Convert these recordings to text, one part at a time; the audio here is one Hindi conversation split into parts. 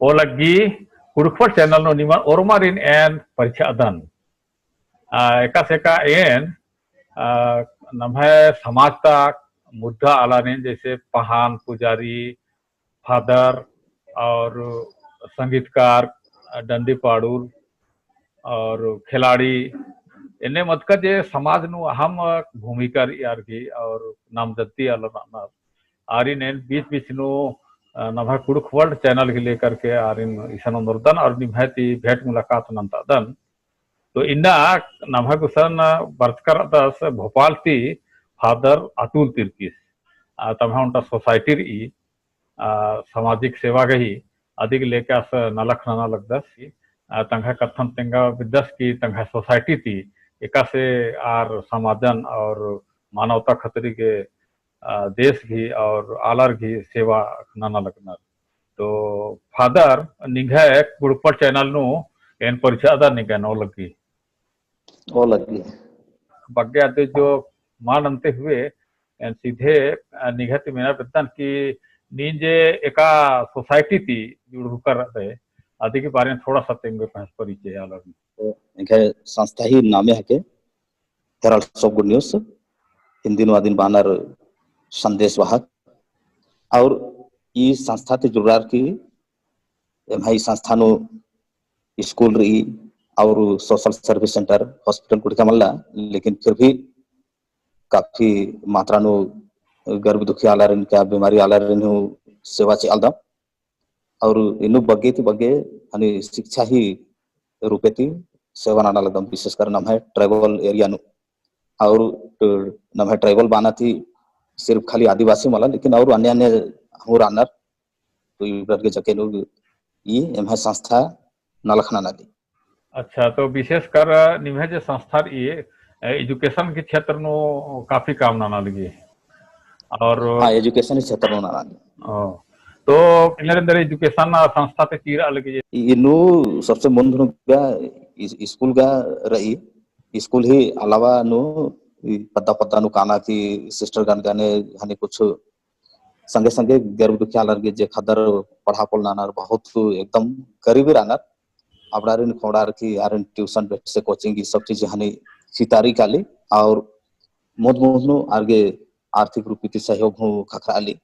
Olagi kurukfar channel no niman ormarin en paricha adan eka seka en नम्हे समाज तक मुद्दा आलाने जैसे पहान पुजारी फादर और संगीतकार डंडी पाड़ूर और खिलाड़ी इन्हें मत का जे समाज नु अहम भूमिका यार की और नामजद्दी आला आरिन इन बीच बीच नु नम्हे कुड़ुक वर्ल्ड चैनल के लेकर के आरिन ईशान नर्दन और निम्हती भेंट मुलाकात नंता दन तो इन्ना नम्हा कुसन बर्तकर दस भोपाल ती फादर अतुल तिर्किस तम्हा उनका सोसाइटी री सामाजिक सेवा गही अधिक लेके अस नलख नाना लगदस तंगा कथन तेंगा विदस की तंगा सोसाइटी थी एका से आर समाजन और मानवता खतरी के देश की और आलर की सेवा नाना लगना तो फादर निघे गुड़पर चैनल नु एन परिचय अदा निघे नौ लगी बग्गे आते जो मान अंते हुए सीधे निघत मेरा प्रतन की नींजे एका सोसाइटी थी जुड़ कर रहे आदि के बारे में थोड़ा सा तेंगे पहस परिचय अलग तो इनके संस्था ही नामे है के herald of good news Hindi अनुवादिन बानर संदेश वाहक और ये संस्था ते जुड़ार की भाई संस्थानो स्कूल रही और सोशल सर्विस सेंटर हॉस्पिटल कुछ मल्ला लेकिन फिर भी काफी मात्रा नो गर्भ दुखी आला रन क्या बीमारी आला रन सेवा चे आलदा और इनु बग्गे थी बग्गे अनि शिक्षा ही रूपे थी सेवा नाना लगदम विशेष कर नाम है ट्राइबल एरिया नु और नाम है ट्राइबल बाना थी सिर्फ खाली आदिवासी मला लेकिन और अन्य अन्य हो रानर तो इब्रत के जके लोग ये एम है संस्था नलखना नाली। अच्छा तो विशेष कर निम्हे जो संस्था ये एजुकेशन के क्षेत्र नो काफी काम नाना लगी और हाँ एजुकेशन के क्षेत्र नो नाना तो इनर अंदर एजुकेशन संस्था ते तीर अलग इनु सबसे मुंदनु का स्कूल का रही स्कूल ही अलावा नु पता पता नु काना की सिस्टर गन गाने हने कुछ संगे संगे गर्भ दुखी आलर के जे खदर पढ़ा पढ़ नाना बहुत एकदम गरीबी राना अपरारिन खोड़ार की आरन ट्यूशन से कोचिंग की सब चीजें हने सितारी काली और मोद मोदनु आगे आर्थिक रूपी सहयोग हो खखराली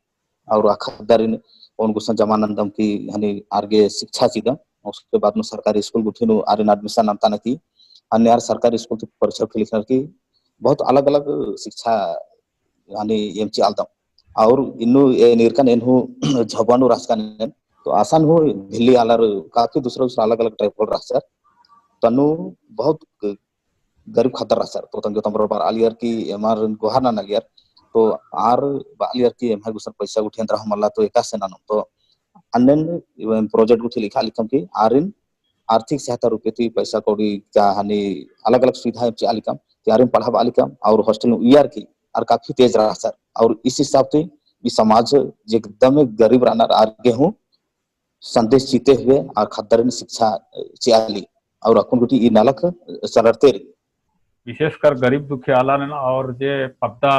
और खदरिन उनको जमानंदम की हने आगे शिक्षा चीदा उसके बाद में सरकारी स्कूल गुठिनु आरन एडमिशन अंता न की अन्य यार सरकारी स्कूल की परीक्षा के लिखने की बहुत अलग अलग शिक्षा यानी एम ची आलदम और इन्नु निर्कन इन्हु झबानु राजकान तो आसान हो दिल्ली आलर काफी दूसरा अलग अलग टाइप का रास्ता तनु बहुत गरीब खतर रास्ता तो तंगे तंबर बार आलियर की एमआर गोहाना नलियर तो आर बालियर की एमआर गुसर पैसा उठेंद्र हमला तो एका से नानो तो अन्य प्रोजेक्ट उठी लिखा लिखम की आरिन आर्थिक सहायता रूपे थी पैसा कौड़ी क्या हानि अलग अलग सुविधाएं चालिकम त्यारिन पढ़ा बालिकम और हॉस्टल में ईआर की और काफी तेज रहा सर और इस हिसाब से ये समाज एकदम गरीब रहना आगे हूँ संदेश जीते हुए और खदर शिक्षा चियाली और अकुन गुटी ई नालक चलते विशेषकर गरीब दुखी आलान और जे पद्दा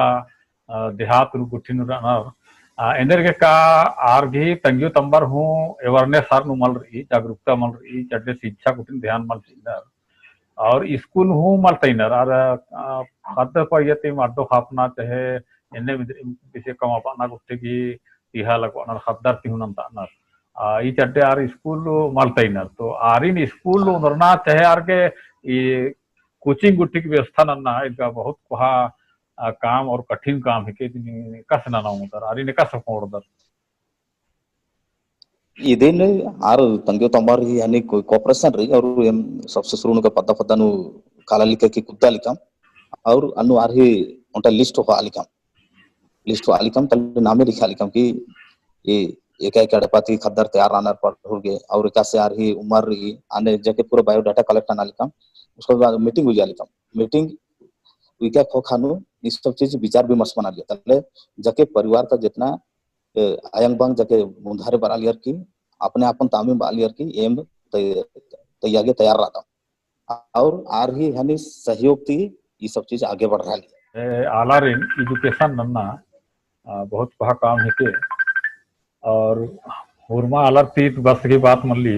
देहात गुठिन इंदर के का आर भी तंगियो तंबर हूँ अवेयरनेस सार नु मल रही जागरूकता मल रही चटे शिक्षा कुटिन ध्यान मल इनर और स्कूल हूँ मल तैनर और खाद्य पर यति मर्दो खापना चाहे इन्ने किसी कमा पाना गुट्टे की तिहा लगवाना खद्दर तिहुन अंतानर ई चटे आर स्कूल मल तैनर तो आरिन स्कूल उनरना चाहे आर के ये कोचिंग गुट्टी की व्यवस्था नन्ना इनका बहुत कहा काम और कठिन काम है कि कस ना उधर आरी ने कस उधर इदेन आर तंगे तंबार ही यानी कोऑपरेशन रही और सबसे शुरू का पता पता नु काला लिखे की कुत्ता लिखम और अनु आर ही उनका लिस्ट हो आलिकम तल नामे लिखा लिखम कि ये एक एक अड़पाती खदर तैयार आना पर हो गए और एक से आर ही उम्र रही आने जगह पूरा बायोडाटा कलेक्ट आना लिखम उसके बाद मीटिंग हुई लिखम मीटिंग विका खो खानु इस सब चीज विचार विमर्श बना लिया तले जके परिवार का जितना आयंग बंग जके मुंधारे बरालियर की अपने अपन तामीम बालियर की एम तैयार रहा और आर ही हनी सहयोग थी ये सब चीज आगे बढ़ रहा है आलारिन एजुकेशन नन्ना बहुत बड़ा काम है के और उर्मा अलग तीत बस की बात मन ली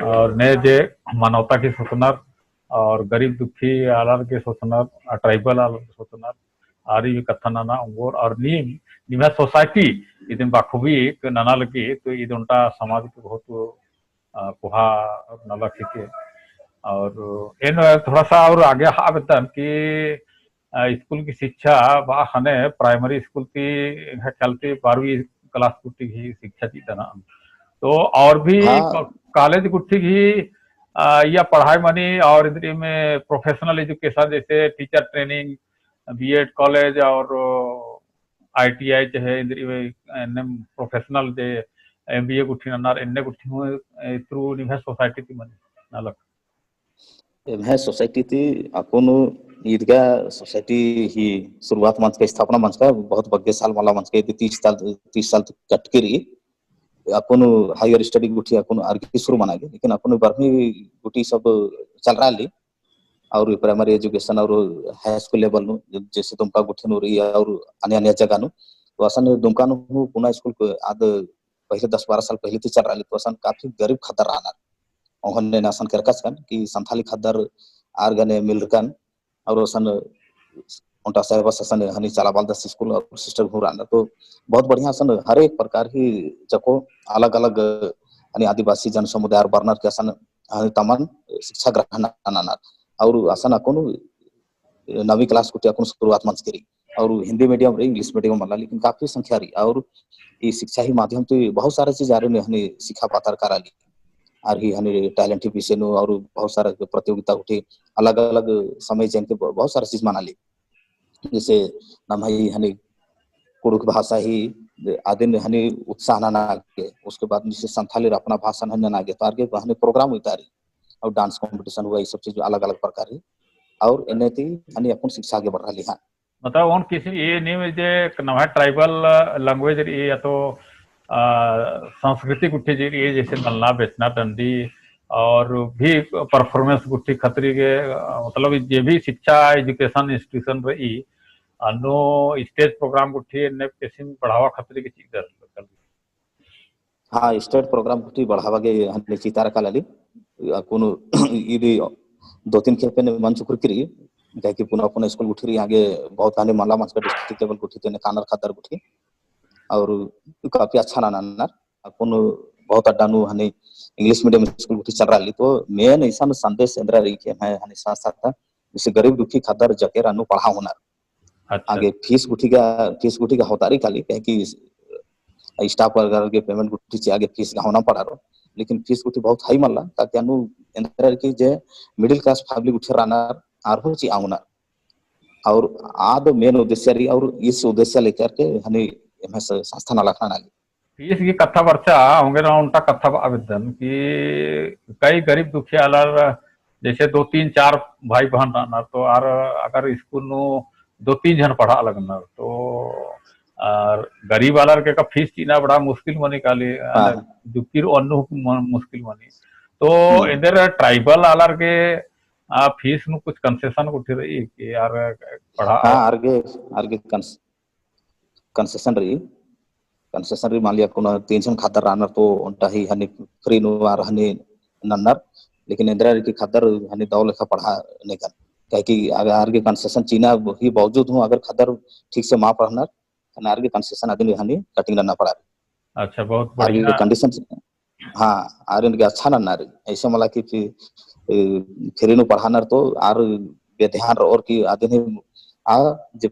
और ने जे मानवता की सोचनर और गरीब दुखी आलर के सोचनर ट्राइबल आलर के सोचनर आरी कथा नाना उंगोर और निमा सोसाइटी इदिन बाखुबी नाना लगी तो इदुनटा समाज के बहुत कुहा नाला खींचे और इन थोड़ा सा और आगे आवेदन कि स्कूल की शिक्षा बा हने प्राइमरी स्कूल की चलती 12वीं क्लास कुट्टी की शिक्षा दी था ना तो और भी हाँ कॉलेज कुट्टी की या पढ़ाई मनी और इधर में प्रोफेशनल एजुकेशन जैसे टीचर ट्रेनिंग बीएड कॉलेज और आईटीआई चाहे इधर में प्रोफेशनल जे एमबीए कुट्टी नन्नार एन्ने कुट्टी थ्रू निभा सोसाइटी थी मनी नालक है सोसाइटी थी अकोन ईदगा सोसाइटी ही शुरुआत मंच का स्थापना मंच का बहुत बग्गे साल वाला मंच के 30 साल तक कटकेरी अकोन हायर स्टडी गुठी अकोन आगे शुरू मानागे लेकिन अकोन बर्मी गुठी सब चल रहा है और प्राइमरी एजुकेशन और हाई स्कूल लेवल नु जैसे तुमका गुठी नु रही और अन्य अन्य जगह नु तो असन दुमका नु पुना स्कूल को आद पहले 10-12 साल पहले थी चल रहा तो असन काफी गरीब खतर रहना ओहने नासन करकस kan कि संथाली खदर आर्गने मिलरकन और असन उनटा साहेब ससन हनी चालाबाल दस स्कूल और सिस्टर घुराना तो बहुत बढ़िया सन हर एक प्रकार की जको अलग अलग हनी आदिवासी जन समुदाय बर्नर के असन तमन शिक्षा ग्रहण नाना और असन अकोन नवी क्लास को अकोन शुरुआत मंच करी और हिंदी मीडियम रे इंग्लिश मीडियम वाला लेकिन काफी संख्या रही और ये शिक्षा ही माध्यम तो बहुत सारे चीज आ रहे हनी शिक्षा पातर करा ली और ही हनी टैलेंट विषय नु और बहुत सारा प्रतियोगिता उठी अलग अलग समय जन के बहुत सारा चीज मना ली जैसे नम हनी कुड़ुक भाषा ही आदिन हनी उत्साह ना नागे उसके बाद जैसे संथाली अपना भाषा न नागे तो आगे हनी प्रोग्राम उतारी और डांस कंपटीशन हुआ ये सब चीज अलग अलग प्रकार है और इन्हें थी हनी अपन शिक्षा आगे बढ़ा ली हाँ मतलब उन किसी ये नहीं जे नवा ट्राइबल लैंग्वेज ये या तो संस्कृति गुट्ठी जी ये जैसे नलना बेचना डंडी और भी परफॉर्मेंस गुट्ठी खतरी के मतलब ये भी शिक्षा एजुकेशन इंस्टीट्यूशन रही नो स्टेज प्रोग्राम गुट्ठी ने किसी बढ़ावा खतरी की चीज हाँ स्टेट प्रोग्राम गुट्ठी बढ़ावा के हनी चितार का लाली कोनो इदी 2-3 खेपे ने मंच कुरकरी कहे कि पुनः पुनः स्कूल गुठी आगे बहुत आने माला मंच का डिस्ट्रिक्ट लेवल गुठी तेने कानर खतर गुठी और काफी अच्छा ना नाना अपन बहुत अड्डानु हने इंग्लिश मीडियम स्कूल गुठी चल रहा तो मेन ऐसा में संदेश इंद्रा रही के मैं हने साथ साथ जैसे गरीब दुखी खातर जकेर अनु पढ़ा होना अच्छा आगे फीस गुठी का होतारी खाली कहे कि स्टाफ वगैरह के पेमेंट गुठी से आगे फीस का होना पड़ा रो लेकिन फीस गुठी बहुत हाई मल्ला ताकि अनु इंद्रा की जे मिडिल क्लास फैमिली गुठी राना आरहो ची आउना और आद मेन उद्देश्य रही और इस उद्देश्य लेकर के हने संस्था ना लखना नाली फीस की कथा वर्चा होंगे ना उनका कथा आवेदन कि कई गरीब दुखिया अलर जैसे 2-3-4 भाई बहन रहना तो आर अगर स्कूल नो 2-3 जन पढ़ा लगना तो और गरीब अलर के का फीस चीना बड़ा मुश्किल मनी काली दुखीर अन्नु मुश्किल मनी तो इधर ट्राइबल अलर के फीस नु कुछ कंसेशन उठी रही कि यार पढ़ा हाँ आगे आगे कंसेशन रही मान लिया कोनो 3 जन खातर रानर तो उनटा ही हनी फ्री नु आर हनी नन्नर लेकिन इंदिरा की खातर हनी दौ लेखा पढ़ा नहीं कर कहे कि अगर आगे कंसेशन चीना ही बावजूद हूं अगर खातर ठीक से माफ रहना आगे कंसेशन आदमी हनी कटिंग करना पड़ा अच्छा बहुत आगे बढ़िया कंडीशन हाँ आर इनके अच्छा ना ऐसे मला कि फ्री नु पढ़ाना तो आर बेध्यान और की आदमी आ जब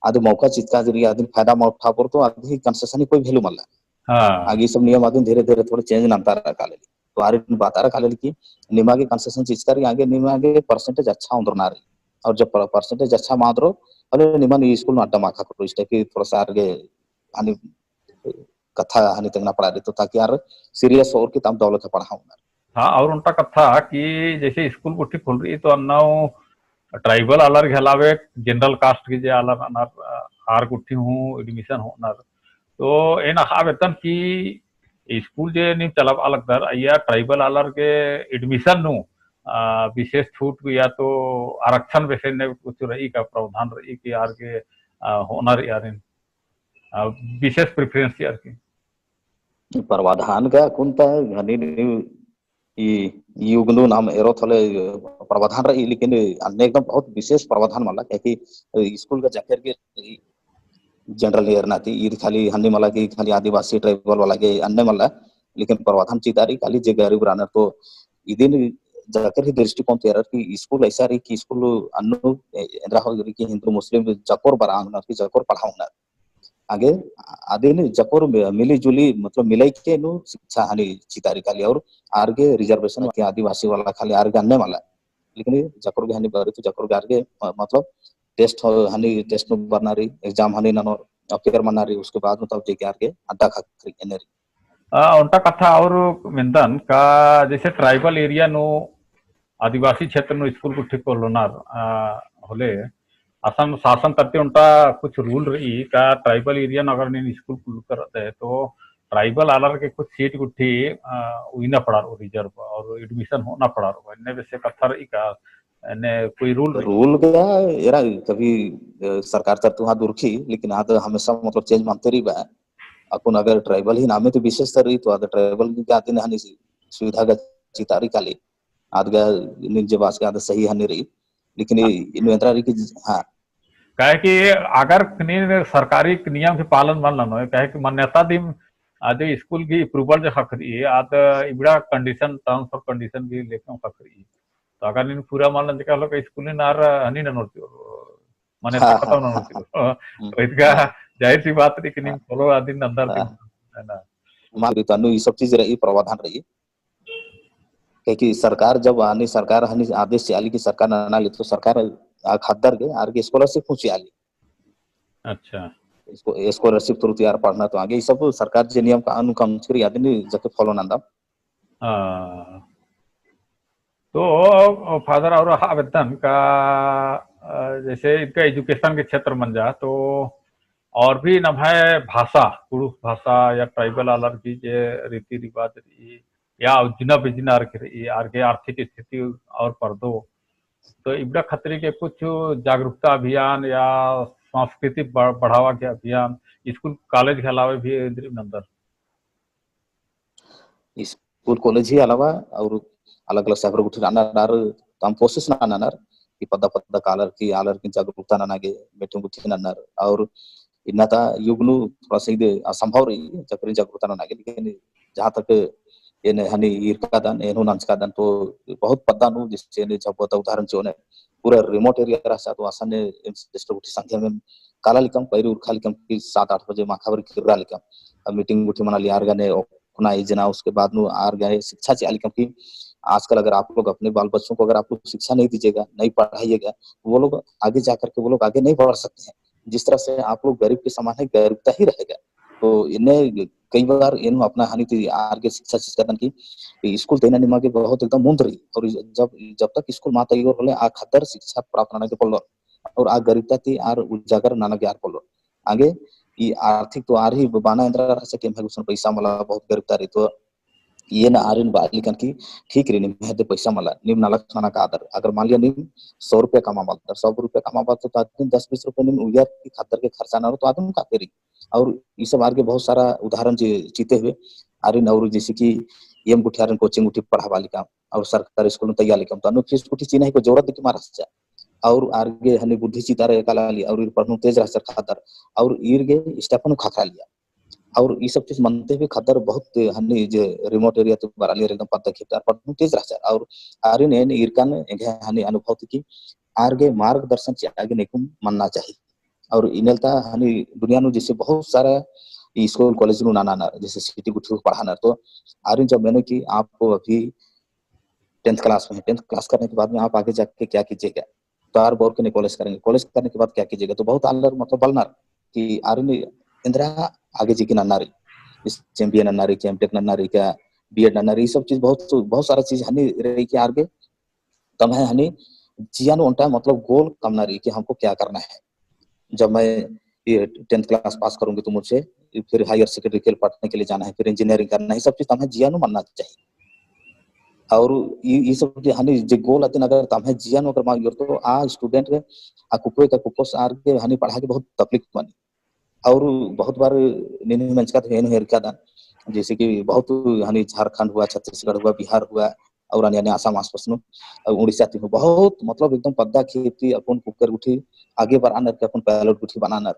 आदि मौका चित्का जरिए आदि फायदा में उठा पर तो आदि कंसेशन कोई वैल्यू मल्ला हाँ आगे सब नियम आदि धीरे धीरे थोड़े चेंज नामता रखा ले तो आरे बात रखा ले कि निमा के कंसेशन चीज कर आगे निमा के परसेंटेज अच्छा उधर ना रही और जब परसेंटेज अच्छा मात्रो अरे निमा ने स्कूल में अड्डा माखा करो इस टाइप की थोड़ा सा आगे हानि कथा हानि तंगना पड़ा रही तो ताकि यार सीरियस और की तम दौलत पढ़ाऊं हाँ और उनका कथा कि जैसे स्कूल गुट्ठी खुल रही तो अन्नाऊ ट्राइबल अलर घेलावे जनरल कास्ट की जे अलर अनर आर गुट्ठी हूँ एडमिशन हो नर तो इन आवेदन की स्कूल जे नहीं चलब अलग दर या ट्राइबल अलर के एडमिशन नु विशेष छूट या तो आरक्षण वैसे ने कुछ रही का प्रावधान रही कि यार के होनर यार विशेष प्रेफरेंस यार की परवाधान का कुंता हनी ಈ युगनु नाम एरो थले प्रावधान रही, लेकिन अन्य एकदम बहुत विशेष प्रावधान माला कि स्कूल का जाकर के जनरल ईयर नाती ईद खाली हन्नी मला की खाली आदिवासी ट्राइबल वाला के अन्य मला, लेकिन प्रावधान चितारी खाली जे गरीब रानर तो इदिन जाकर ही दृष्टिकोण तेरर की स्कूल ऐसा रही कि स्कूल अन्नु इंद्रा हो की हिंदू मुस्लिम जकोर बरांग की जकोर पढ़ाऊंगा आगे आदि ने जकोर मिली जुली मतलब मिलाई के नु शिक्षा हानि चितारी खाली और आरगे रिजर्वेशन के आदिवासी वाला खाली आरगे अन्य वाला, लेकिन जकोर के हानि बारे तो जकोर के आरगे मतलब टेस्ट हानि टेस्ट नु बनारी एग्जाम हानि ननो अपेयर मनारी उसके बाद मतलब जे के आरगे अड्डा खाकरी एनरी उनका कथा और मिंदन का जैसे ट्राइबल एरिया नो आदिवासी क्षेत्र नो स्कूल को ठीक लोनार होले असम शासन करते उनका कुछ रूल रही का ट्राइबल एरिया अगर नहीं स्कूल खुल करते है तो ट्राइबल आलर के कुछ सीट गुट्ठी उइना पड़ा रिजर्व और एडमिशन होना पड़ा इन्हें वैसे कथा रही का ने कोई रूल रही रूल गया एरा कभी सरकार तर तुहा दुरखी, लेकिन आद हमेशा मतलब चेंज मानते रही बा अपन अगर ट्राइबल ही नामे तो विशेष तर रही तो आद ट्राइबल की आते ने हनी सुविधा का चितारी काली आद गया निज बास के आद सही हनी रही, लेकिन इन्वेंटरा रही कि हाँ कहे कि अगर सरकारी नियम के पालन मान लो कहे कि मान्यता दिम आज स्कूल की अप्रूवल जो खखरी आज इबड़ा कंडीशन टर्म्स और कंडीशन की लेखन खखरी तो अगर इन पूरा मान लो का लोग स्कूल नार हनी न नोती मान्यता खत्म न नोती तो इसका जाहिर सी बात रही कि नहीं फॉलो आदि अंदर है ना मारी तनु ये सब चीज रही प्रावधान रही क्योंकि सरकार जब आनी सरकार हनी आदेश से आली की सरकार ना ली तो सरकार खादर के आर के स्कॉलरशिप पूछी आली अच्छा इसको स्कॉलरशिप थ्रू तैयार पढ़ना तो आगे ये सब सरकार जे नियम का अनुकम करी आदि नहीं जके फॉलो नंदा तो फादर और आवेदन का जैसे इनका एजुकेशन के क्षेत्र बन जा तो और भी न है भाषा पुरुष भाषा या ट्राइबल अलर की जे रीति रिवाज रही या उजना बिजना रही आर के आर्थिक स्थिति और पर दो तो इबड़ा खतरे के कुछ जागरूकता अभियान या सांस्कृतिक बढ़ावा के अभियान स्कूल कॉलेज के अलावा भी अंदर स्कूल कॉलेज ही अलावा और अलग अलग शहर गुठी नानार तम कोशिश नानार कि पद पद कालर की आलर की जागरूकता नानागे बेटू गुठी नानार और इन्ना युगनु थोड़ा सा असंभव रही चक्री जागरूकता नानागे, लेकिन जहाँ तक ये हनी ईरका दान एनु नांचका दान तो बहुत पद्दा नु जिससे ने जब उदाहरण जो ने पूरा रिमोट एरिया रहा तो आसान ने डिस्ट्रिब्यूट संख्या में काला लिकम पैरी उर्खा लिकम की 7-8 बजे माखावर किरा लिकम मीटिंग गुठी मना लिया आर गने अपना जना उसके बाद नु आर गए शिक्षा चाहिए लिकम की आजकल अगर आप लोग अपने बाल बच्चों को अगर आप लोग शिक्षा नहीं दीजिएगा नहीं पढ़ाइएगा वो लोग आगे जाकर के वो लोग आगे नहीं बढ़ सकते हैं, जिस तरह से आप लोग गरीब के समान है गरीबता ही रहेगा। तो इन्हें कई बार इन अपना हानि थी आगे शिक्षा शिक्षा की स्कूल तेना निमा के बहुत एकदम मुंद रही और जब तक स्कूल माता और होले आ खतर शिक्षा प्राप्त करने के पड़लो और आ गरीबता थी आर उजागर नाना के आर पड़लो आगे ये आर्थिक तो आर ही बाना इंद्रा से के पैसा मला बहुत गरीबता रही तो ये ना आर्यन बालिकन की ठीक रही निम पैसा मला निम नालक खाना का आदर अगर मान लिया निम 100 रुपया कमा पाता 100 रुपया कमा पाता तो आदमी 10-20 रुपये निम उया की खातर के खर्चा ना हो तो आदमी का करी और ये सब आगे बहुत सारा उदाहरण जीते हुए आर्यन और जैसे कि एम गुठियारन कोचिंग उठी पढ़ा बालिका और सरकारी स्कूल में तैयार लिखम तो अनु फीस उठी चीना को जरूरत की मारा जा और आगे हने बुद्धि चितारे काला लिया और पढ़नु तेज रहा खातर और ईरगे स्टेफन खाखा लिया और ये सब चीज मानते हुए खतर बहुत हनी जे रिमोट एरिया तो बराली एकदम पत्ता खितार पढ़नु तेज रहा और आर्य ने इरकान हनी अनुभव की आगे मार्गदर्शन से आगे नहीं मानना चाहिए और इनलता हनी दुनिया नु जैसे बहुत सारा स्कूल कॉलेज नु नाना जैसे सिटी गुठी पढ़ाना तो आर्य जब मैंने कि आप अभी 10th क्लास में 10th क्लास करने के बाद में आप आगे जाके क्या कीजिएगा तो आर बोर के कॉलेज करेंगे कॉलेज करने के बाद क्या कीजिएगा तो बहुत आलर मतलब बलनार कि आर्य ने इंदिरा आगे जी की नन्नारी इस चैंपियन नन्नारी चैंपियन नन्नारी क्या बीएड नन्नारी सब चीज बहुत सारा चीज हनी रही कि आगे तब है हनी जिया नु उनका मतलब गोल कमना रही कि हमको क्या करना है जब मैं ये 10th क्लास पास करूंगी तो मुझसे फिर हायर सेकेंडरी के लिए पढ़ने के लिए जाना है फिर इंजीनियरिंग करना है सब चीज तमें जिया नु मानना चाहिए और ये सब जो हनी जे गोल अतिन अगर तमें जिया नु अगर मांगियो तो आ स्टूडेंट के आ कुकुए का कुकोस आर के हनी पढ़ा के बहुत तकलीफ बनी और बहुत बार निनी मंच का हेन हेर क्या दान जैसे कि बहुत हानि झारखंड हुआ, छत्तीसगढ़ हुआ, बिहार हुआ और अन्य आसाम आसपास नु उड़ीसा ती बहुत मतलब एकदम पद्दा खेती अपन कुकर उठी आगे बढ़ानर के अपन पायलट उठी बनानर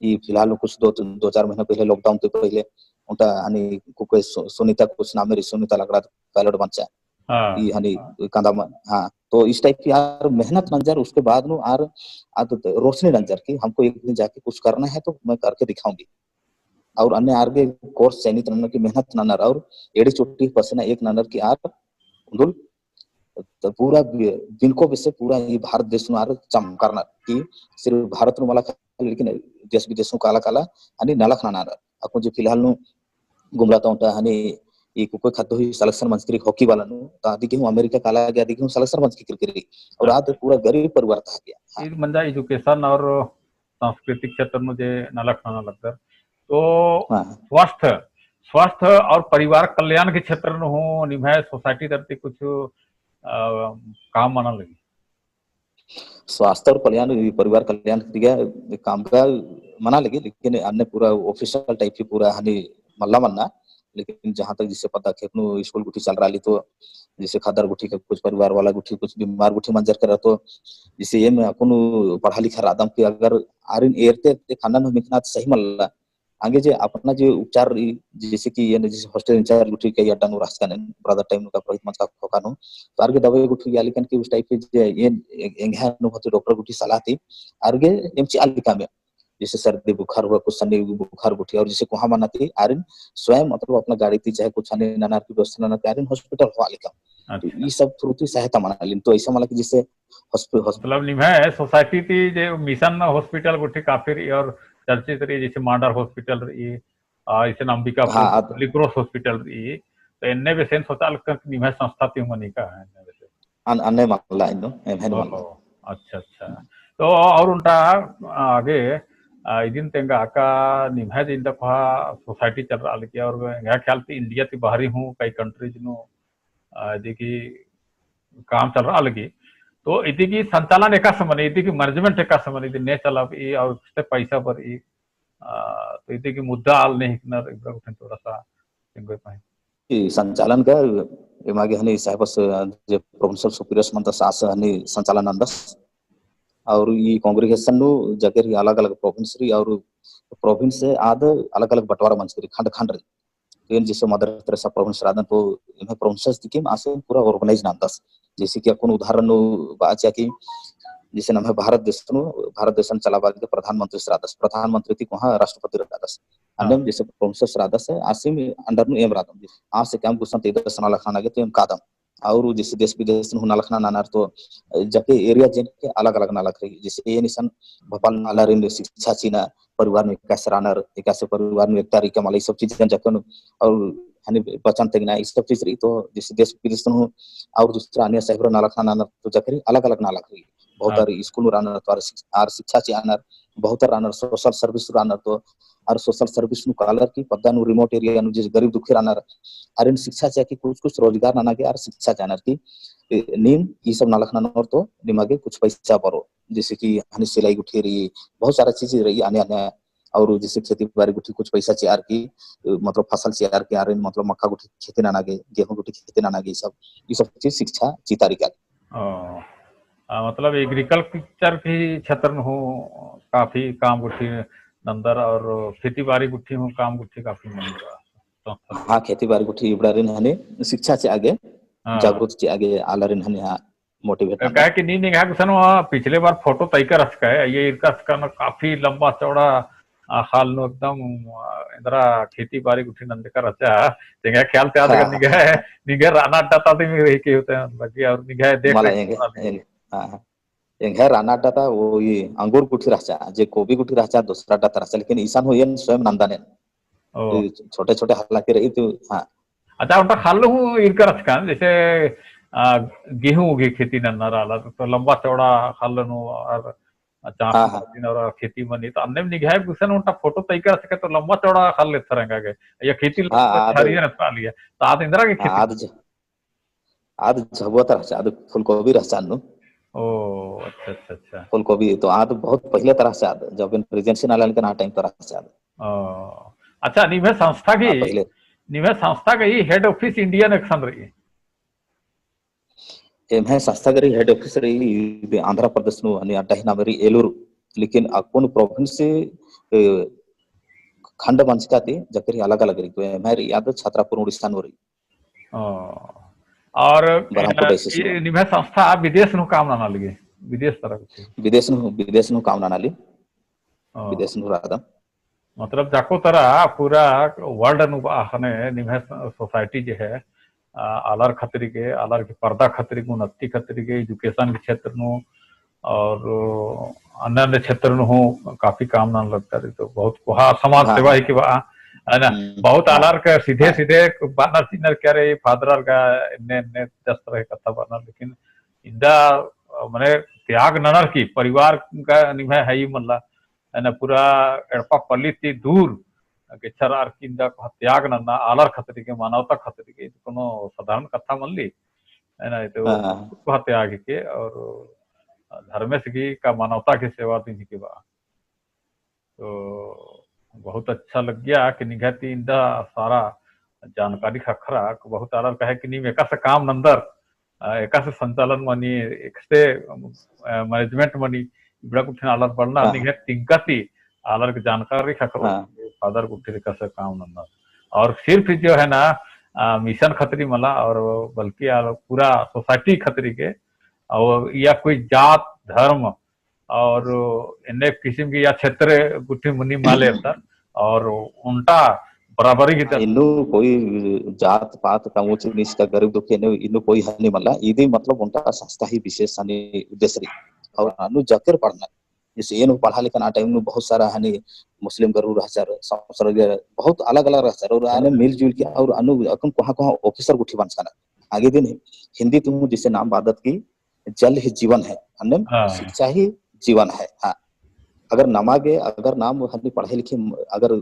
ई फिलहाल कुछ दो चार महीना पहले लॉकडाउन के पहले उनका हानि कुके सुनीता कुछ नाम है सुनीता लगड़ा पायलट बच्चा हाँ ई हानि कांदा हाँ तो इस टाइप की यार मेहनत नंजर उसके बाद नु आर आदत रोशनी नंजर की हमको एक दिन जाके कुछ करना है तो मैं करके दिखाऊंगी और अन्य आगे कोर्स चयनित नन्नर की मेहनत नन्नर और एड़ी चुट्टी पसीना एक नन्नर की आर उन्दुल तो पूरा जिनको विषय पूरा ये भारत देश नु आर चमकारना की सिर्फ भारत नु मला लेकिन देश विदेश नु काला काला आणि नलख नानार ako जो फिलहाल नु गुमराता उंटा हानि ई कुको खातो ही सलेक्शन मंच की हॉकी वाला नु ता आदि के अमेरिका काला गया आदि के सलेक्शन मंच की क्रिकेट और आद पूरा गरीब परिवार था गया ಇದು ಮಂಜ एजुकेशन और सांस्कृतिक क्षेत्र में जे नाला खाना लगता है तो हाँ स्वास्थ्य स्वास्थ्य और परिवार कल्याण के क्षेत्र में हूँ निभाए सोसाइटी तरती कुछ काम माना लगी स्वास्थ्य और कल्याण परिवार कल्याण दिया काम का मना लगे लेकिन अन्य पूरा ऑफिशियल टाइप की पूरा हानि मल्ला मन्ना लेकिन जहां तक जिससे पता खेपनु स्कूल गुठी चल रही तो जैसे खादर गुठी का कुछ परिवार वाला गुठी कुछ बीमार गुठी मंजर करा तो जिसे ये में अपन पढ़ा लिखा आदम की अगर आरिन एरते खाना में मिकना सही मल्ला आगे जे अपना जो उपचार जैसे कि ये जैसे हॉस्टल इंचार्ज गुठी के या डनु रास्ता ने ब्रदर टाइम का प्रोहित मंच का खोकानो तो आगे दवाई गुठी या लेकिन कि उस टाइप के जे ये एंगहा नु होते डॉक्टर गुठी सलाह थी आगे एमची अलिका में जैसे सर्दी बुखार हुआ कुछ सनी बुखार उठी और जैसे कुहा मनाती आरिन स्वयं मतलब अपना गाड़ी थी चाहे कुछ अन्य नानार की व्यवस्था नाना आरिन हॉस्पिटल हुआ लिखा तो अच्छा ये सब थ्रू सहायता मना लिन तो ऐसा मला कि जिससे हॉस्पिटल मतलब निभाए सोसाइटी थी जे मिशन हॉस्पिटल गुठी काफी और चर्चित रही जैसे मांडर हॉस्पिटल रही इसे अंबिकापुर हाँ लिक्रोस हॉस्पिटल रही तो इन्ने भी सेंस होता निभाए संस्था थी मनी का है इन्ने वैसे अन्य मामला इन एमहन ओहो मामला अच्छा अच्छा तो और उनका आगे इदिन तेंगा आका निभाए दिन तक सोसाइटी चल रहा लेकिन और यहाँ ख्याल से इंडिया से बाहरी हूँ कई कंट्रीज नो देखी काम चल रहा लगी तो इति की संचालन एका समन इति की मैनेजमेंट एका समन इति ने चला ई और उससे पैसा पर ई तो इति की मुद्दा आल नहीं हिकनर एकदम थोड़ा सा सिंगल पाए ಈ ಸಂಚಾಲನಗ ಇಮಾಗೆ ಹನಿ ಸಾಹಬಸ್ जे प्रोफेसर सुपीरियर्स मंत सास हनी संचालन अंदस और ये कांग्रेगेशन नु जगह अलग अलग प्रोविंस री और प्रोविंस से आद अलग अलग बंटवारा मंच करी खंड खंड री ट्रेन जैसे मदर तेरेसा प्रोविंस रादन तो इनमें प्रोविंसेस दिखे आसे पूरा ऑर्गेनाइज नांदस जैसे कि अपन उदाहरण नु बाचा की जैसे नाम है भारत देश चलावा प्रधानमंत्री रादस प्रधानमंत्री थी वहाँ राष्ट्रपति रादस अन्य जैसे प्रोविंसेस रादस है आसिम अंडर नु एम रादम आ से काम गुसन तेदर सना लखना के तो एम कादम और जैसे देश विदेश नु नलखना नानार तो जबकि एरिया जिन के अलग अलग नालक रही जैसे ये निशन भोपाल नाला रेन शिक्षा चीना परिवार में विकास रानर विकास परिवार में एकता रिका माली सब चीज जकन और हनी बचन तगना इस सब चीज रही तो जैसे देश विदेश नु और दूसरा अन्य शहर नालखना नानर तो जकरी अलग अलग नालक रही बहुत स्कूल रानर तो आर शिक्षा ची आनर बहुत रानर सोशल सर्विस रानर तो और सोशल सर्विस नु कलर की पद्दा नु रिमोट एरिया नु जिस गरीब दुखी रानर आर इन शिक्षा ची की कुछ रोजगार नाना के आर शिक्षा जानर की नीम ये सब नालखना नर तो दिमागे कुछ पैसा परो जैसे कि हनी सिलाई उठी रही बहुत सारा चीज रही आने आने और जैसे खेती बाड़ी गुठी कुछ पैसा चेयर की मतलब फसल चेयर के आरे मतलब मक्का गुठी खेती नाना गे गेहूं गुठी खेती नाना गे ये सब चीज शिक्षा चितारी का मतलब एग्रीकल्चर की क्षेत्र में हूँ काफी काम गुठी नंदर और खेती बाड़ी गुठी हूँ काम गुठी काफी मन रहा हाँ खेती बाड़ी गुठी इबड़ा रिन हने शिक्षा से आगे जागरूक से आगे आला रिन हने हाँ मोटिवेट क्या कि नहीं निगाह कुछ पिछले बार फोटो तय कर रखा है ये इनका काफी लंबा चौड़ा हाल नो एकदम इंदिरा खेती बाड़ी गुठी नंद का रचा निगाह ख्याल से आज निगाह निगाह राना अड्डा ताते में रही के होते हैं लगी और निगाह देख है राना अड्डा था वो ये अंगूर गुठी रचा जे कोबी गुठी रचा दूसरा अड्डा रचा लेकिन ईशान हो ये स्वयं नंदा ने छोटे छोटे हालांकि रही तो हाँ अच्छा उनका खाल हूँ इनका रचका जैसे गेहूं की खेती नन्ना रहा तो लंबा चौड़ा खाल नो और और खेती मनी तो अन्य निगाह गुसन उनका फोटो तय कर सके तो लंबा चौड़ा खाल लेते रहेंगे या खेती हरियर लिया तो आज इंदिरा की खेती आज झबुआ रचा आज फूलगोभी रचा नु ओ अच्छा अच्छा अच्छा फूलगोभी तो आज बहुत पहले तरह से आज जब प्रेजेंसी नालन के ना टाइम तरह से आज अच्छा नहीं मैं संस्था की निमे संस्था का ही हेड ऑफिस इंडियन एक्शन रही है। एम संस्था गरी हेड ऑफिस रही आंध्र प्रदेश नु अनि अड्डा हिना मरी एलूर लेकिन अकोन प्रोविंस से खंड मंचकाती जकरी अलग अलग रही मेरी याद छात्रापुर उड़ीसा नु रही और बरहमपुर डायसिस नु निमे संस्था विदेश नु काम ना लगे विदेश तरफ थी विदेश नु काम ना ली विदेश नु रादा मतलब जाको तरह पूरा वर्ल्ड नु आखने निमे सोसाइटी जो है आलर खतरी के पर्दा खतरी के उन्नति खतरी के एजुकेशन के क्षेत्र नु और अन्य क्षेत्र नु काफी काम ना लगता रही तो बहुत वहाँ समाज हाँ, सेवा ही के वहाँ है ना बहुत आलर का सीधे सीधे बानर चिन्हर क्या रहे फादर का ने दस तरह कथा बना लेकिन इंदा मैंने त्याग ननर की परिवार का निभा है ही मल्ला है ना पूरा एड़पा पल्ली थी दूर के छरार किंदा त्याग नन्ना आलर खतरी के मानवता खतरी के कोनो साधारण कथा मन ली है ना तो त्याग के और धर्मेश की का मानवता की सेवा दी के बाद तो बहुत अच्छा लग गया कि निघाती इंदा सारा जानकारी खखरा बहुत अलग कहे कि नहीं एका से काम नंदर एका से संचालन मनी एक से मैनेजमेंट मनी बड़ा कुछ अलग बढ़ना निघे तिंकती अलग जानकारी खखरा फादर कुछ का से काम नंदर और सिर्फ जो है ना मिशन खतरी मला और बल्कि पूरा सोसाइटी खतरी के और या कोई जात धर्म और इन्हें किस्म की या क्षेत्र गुट्ठी मुन्नी माले अंदर और उल्टा बराबरी की तरह इन्नु कोई जात पात का ऊंच नीच का गरीब दुखी ने इन्नु कोई है नहीं मल्ला इदी मतलब उनका संस्था ही विशेष हनी उद्देश्य और अनु जाकर पढ़ना जैसे ये पढ़ा लिखा टाइम में बहुत सारा हनी मुस्लिम गरू रहचार बहुत अलग अलग रहचार और आने मिलजुल के और अनु अकन कहाँ ऑफिसर गुठी बन सका आगे दिन हिंदी तुम जिसे नाम बादत की जल ही जीवन है अन्य शिक्षा ही जीवन है। हाँ अगर नमागे अगर नाम हनी पढ़े लिखे अगर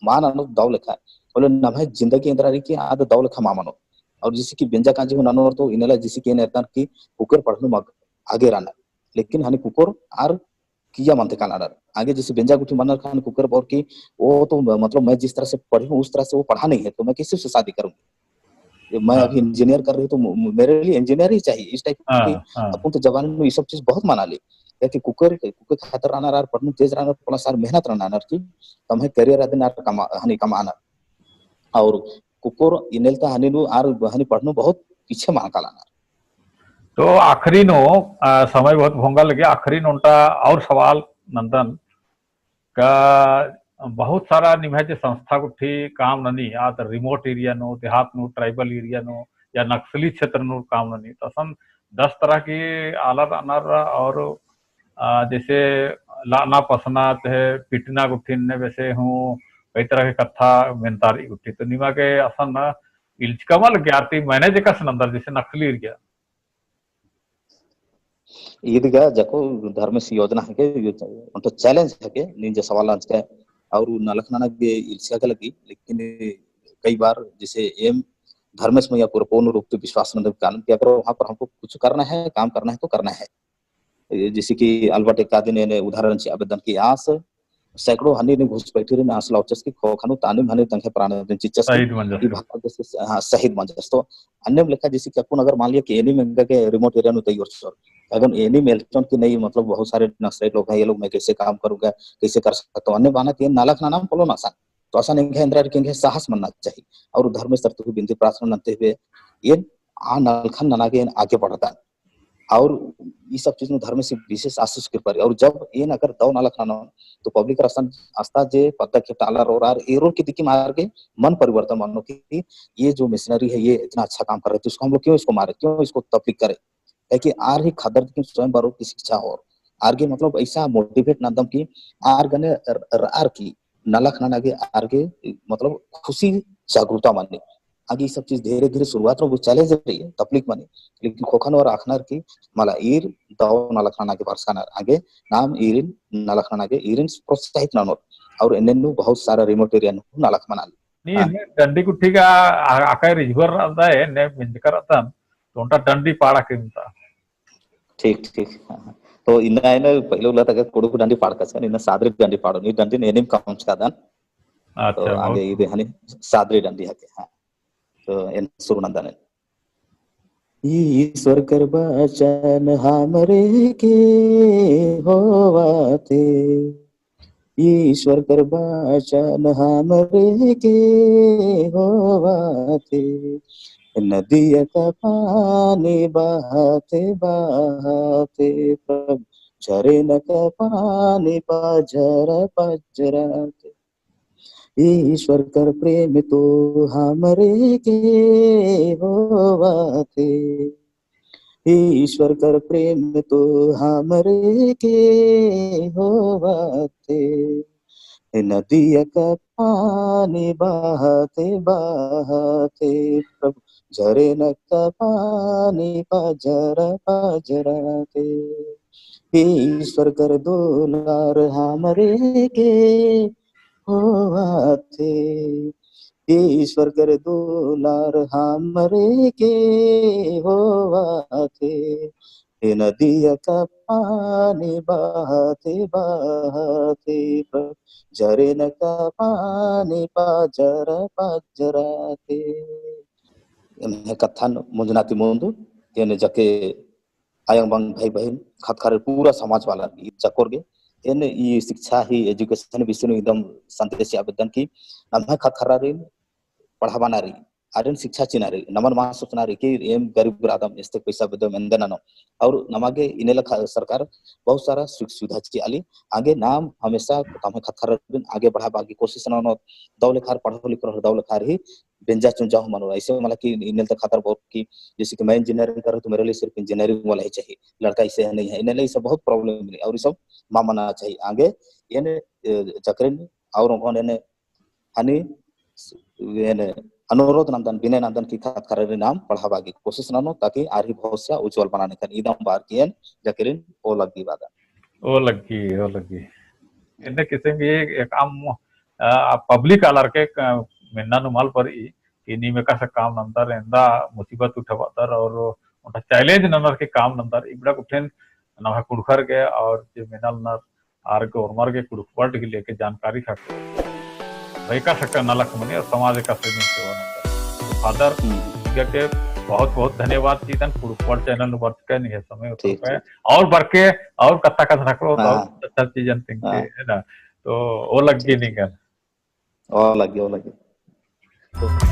मान अनु दाव लिखा बोले नाम है जिंदगी अंदर की आद दाव लिखा मामनो और जिसे की बेंजा कांजी हो नानो तो इनेला जिसे की नेता की कुकर पढ़ने मग आगे रहना लेकिन हनी कुकर आर किया मानते काना आगे जैसे बेंजा गुठी मनर खान कुकर और की वो तो मतलब मैं जिस तरह से पढ़ी हूँ उस तरह से वो पढ़ा नहीं है तो मैं किसी से शादी करूंगी मैं अभी इंजीनियर कर रही हूँ तो मेरे लिए इंजीनियर ही चाहिए इस टाइप की अपन तो जवानी में ये सब चीज बहुत माना ली कि कुकर खातर रहना रहा पढ़ने तेज रहना प्लस सार मेहनत रहना की तम है करियर आदि नार कमा हनी कमाना और कुकर इनेलता हनी नु आर हनी पढ़नो बहुत पीछे मान का लाना तो आखिरी नो समय बहुत भोंगा लगे आखिरी नोटा और सवाल नंदन का बहुत सारा निभा जो संस्था उठी काम ननी आ रिमोट एरिया नो देहात नो ट्राइबल एरिया नो या नक्सली क्षेत्र नो काम ननी तो असन 10 तरह की आलर अनर और जैसे लाना पसना है पिटना गुठिन ने वैसे हूँ कई तरह के कथा मेनतारी गुठी तो निमा के असन इल्चकमल ज्ञाति मैंने जैसे नंदर जैसे नक्सली एरिया ईदगा जको धर्म से योजना है के तो चैलेंज है के निंजा सवाल आज के और नलखनाना के इल्सिया के लगी लेकिन कई बार जैसे एम धर्मेश में या पूर्ण रूप से विश्वास नंद कानून के अगर वहां पर हमको कुछ करना है काम करना है तो करना है जैसे कि अल्बर्ट एकादी ने उदाहरण से आवेदन की आस सैकड़ों हनी ने घुस बैठी रे आस लौचस की खोखानु ताने हनी तंखे प्राण दिन चिचस की भाग जैसे हां शहीद मंजस तो अन्य लेखा जैसे कि अपन अगर मान लिया कि एनी में के रिमोट एरिया नु तैयार छ अगर एनी मेल्टन की नहीं मतलब बहुत सारे नक्सली लोग हैं ये लोग मैं कैसे काम करूंगा कैसे कर सकता हूं अन्य बाना के नालक नाम बोलो ना आसान तो आसान इनके अंदर के साहस मनना चाहिए और धर्म स्तर तो बिंदु प्रार्थना नते हुए ये आ नलखन नना के आगे बढ़ता और ये सब चीज में धर्म से विशेष आशीष के पर और जब ये अगर दौ नालक ना तो पब्लिक राशन आस्था जे पत्ता के टाला रो रहा एरो की दिक्कत मार के मन परिवर्तन मानो कि ये जो मिशनरी है ये इतना अच्छा काम कर रहे थे उसको हम लोग क्यों इसको मारे क्यों इसको तफलीक करे कि आर ही खदर की स्वयं बरो की शिक्षा और आर के मतलब ऐसा मोटिवेट ना दम की आर गने आर की नलख ना आगे आर के मतलब खुशी जागरूकता मानने आगे सब चीज धीरे धीरे शुरुआत में वो चैलेंज रही है तफलीक माने लेकिन खोखन और आखनर की मला ईर दाव नलखना के बरसाना आगे नाम ईरिन नलखना के ईरिन प्रोत्साहित ना और इन्हें बहुत सारा रिमोट एरिया नलख मना नी डंडी कुट्टी का आकार रिजवर आता है ने मिंजकर आता तो उनका डंडी पाड़ा के मिलता ठीक ठीक तो इन्ना है पहले उला तक कोडू डंडी पाड़ का इन्ना सादरी डंडी पाड़ो नी डंडी नेनिम काम का दान अच्छा तो आगे ये हनी सादरी डंडी है हां एन सुरनंदन ईश्वर कर बचन हमरे के होवाते ईश्वर कर बचन हमरे के होवाते नदिया का पानी बहाते बहाते प्रभु झरे न का पानी पजर पजराते ईश्वर कर प्रेम तो हमरे के होवाते ईश्वर कर प्रेम तो हमरे के होवाते नदिया का पानी बहाते बहाते प्रभु झरे न का पानी पजर पजराते ईश्वर कर दुलार हमरे के होवाते ईश्वर कर दुलार हमरे के होवाते नदिया का पानी बहाते बहाते झरे न का पानी पजर पजराते कथन मुंजनाती मुंदु येने जके आयंग बंग भाई बहन खतखारे पूरा समाज वाला चकोर गे एन ई शिक्षा ही एजुकेशन विषय एकदम संदेश आवेदन की नम्हे खतखारा रे पढ़ावाना रे आरन शिक्षा चिना रे नमन मा सूचना रे कि एम गरीब ग्रादम इस्ते पैसा बदम एंदना नो और नमागे इनेला सरकार बहुत सारा सुविधा ची आली आगे नाम हमेशा तमे खतखारा रे आगे बढ़ाबा की कोशिश न दौले खार पढ़ो लिखो दौले खार ही बेंजा चुंजा मनो ऐसे मला कि इनेल त खातर बहुत की जैसे कि मैं इंजीनियरिंग करूं तो मेरे लिए सिर्फ इंजीनियरिंग वाला ही चाहिए लड़का इसे नहीं है इनेल सब बहुत प्रॉब्लम नहीं और सब मामना चाहिए आगे येने चक्रेन और उन्होंने हनी येने अनुरोध नंदन विनय नंदन की खतखारा रे नाम बढ़ाबा की कोशिश ननो ताकि आरी भविष्य उज्जवल बनाने का इदम बार कियन जकरिन ओ लगी बादा ओ लगी इन्हें किसी भी एक आम पब्लिक आलर के मिन्ना नुमाल पर इनी में का काम नंतर इंदा मुसीबत उठावातर और उनका चैलेंज नंबर के काम नंतर इबड़ा कुठेन नवा कुड़खर के और जो मिनल नर आर के उर्मर के कुड़खपट के लेके जानकारी खाते भाई का सकता नलक मनी और समाज का सेविंग सेवा नंतर तो फादर के बहुत बहुत धन्यवाद चीतन कुड़खपट चैनल वर्क के नहीं है समय पे और बरके और कत्ता का रखो तो अच्छा चीजन थिंक है ना तो वो लग गई नहीं कर ओ लगी तो